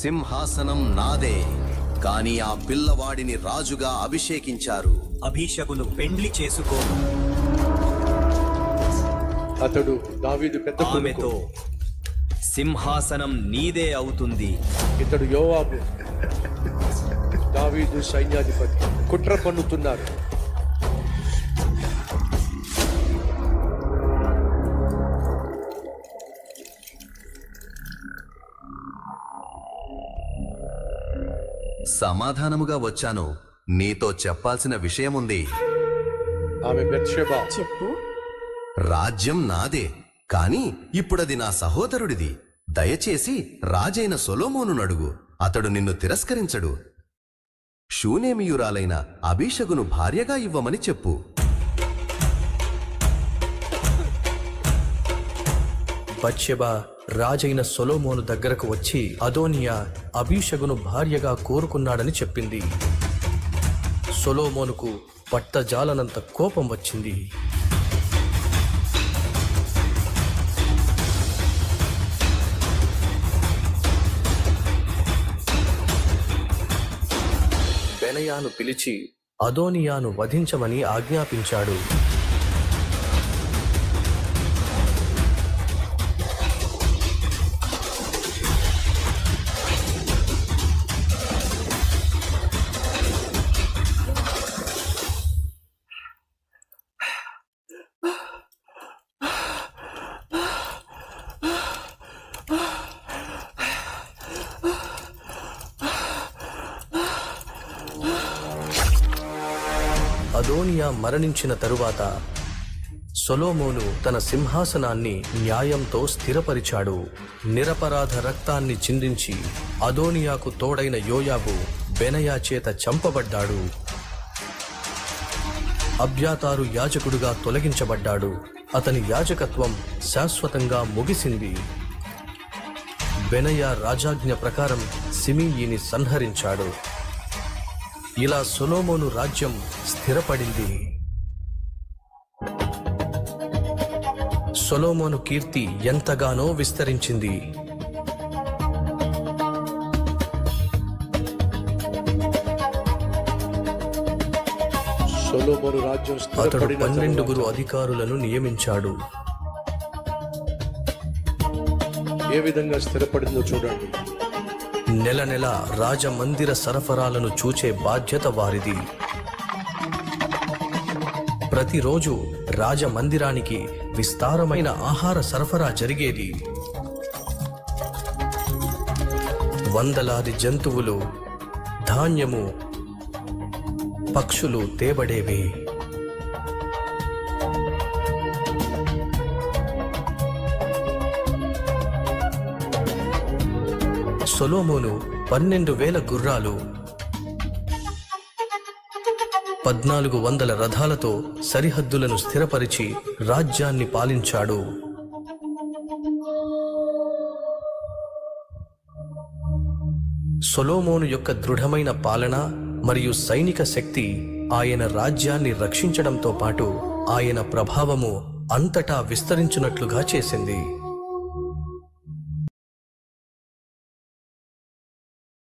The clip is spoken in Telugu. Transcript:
సింహాసనం నాదే, కానీ ఆ పిల్లవాడిని రాజుగా అభిషేకించారు. అభిషకులు పెండ్లి చేసుకోను. అతడు దావీదు పెద్ద ఆమెతో సింహాసనం నీదే అవుతుంది. ఇతడు యోవాబు, దావీదు సైన్యాధిపతి. కుట్ర పన్నుతున్నారు. సమాధానముగా వచ్చాను. నీతో చెప్పాల్సిన విషయముంది. ఆమె బెత్షెబా, చెప్పు. రాజ్యం నాదే, కాని ఇప్పుడది నా సహోదరుడిది. దయచేసి రాజైన సొలొమోను అడుగు, అతడు నిన్ను తిరస్కరించడు. షూనేమియురాలైన అబీషగును భార్యగా ఇవ్వమని చెప్పు. బత్షెబా రాజైన సొలొమోను దగ్గరకు వచ్చి అదోనియా అబీషగును భార్యగా కోరుకున్నాడని చెప్పింది. సొలొమోనుకు పట్టజాలనంత కోపం వచ్చింది. బెనయాను పిలిచి అదోనియాను వధించమని ఆజ్ఞాపించాడు. అదోనియా మరణించిన తరువాత సొలొమోను తన సింహాసనాన్ని న్యాయంతో స్థిరపరిచాడు. నిరపరాధ రక్తాన్ని చిందించి అదోనియాకు తోడైన యోయాబు బెనయా చేత చంపబడ్డాడు. అబ్యాతారు యాజకుడుగా తొలగించబడ్డాడు. అతని యాజకత్వం శాశ్వతంగా ముగిసింది. బెనయా రాజాజ్ఞ ప్రకారం సిమీయిని సంహరించాడు. ఇలా సొలొమోను రాజ్యం స్థిరపడింది. సొలొమోను కీర్తి ఎంతగానో విస్తరించింది. సొలొమోను రాజ్యం అతడు స్థిరపడిన 12 అధికారులను నియమించాడు. ఏ విధంగా స్థిరపడిందో చూడండి. నెల నెల రాజమందిర సరఫరాలను చూచే బాధ్యత వారిది. ప్రతిరోజు రాజమందిరానికి విస్తారమైన ఆహార సరఫరా జరిగేది. వందలాది జంతువులు, ధాన్యము, పక్షులు తేబడేవి. సొలొమోను 12,000 గుర్రాలు, 1,400 రథాలతో సరిహద్దులను స్థిరపరిచి రాజ్యాన్ని పాలించాడు. సొలొమోను యొక్క దృఢమైన పాలన మరియు సైనిక శక్తి ఆయన రాజ్యాన్ని రక్షించడంతో పాటు ఆయన ప్రభావము అంతటా విస్తరించినట్లుగా చేసింది.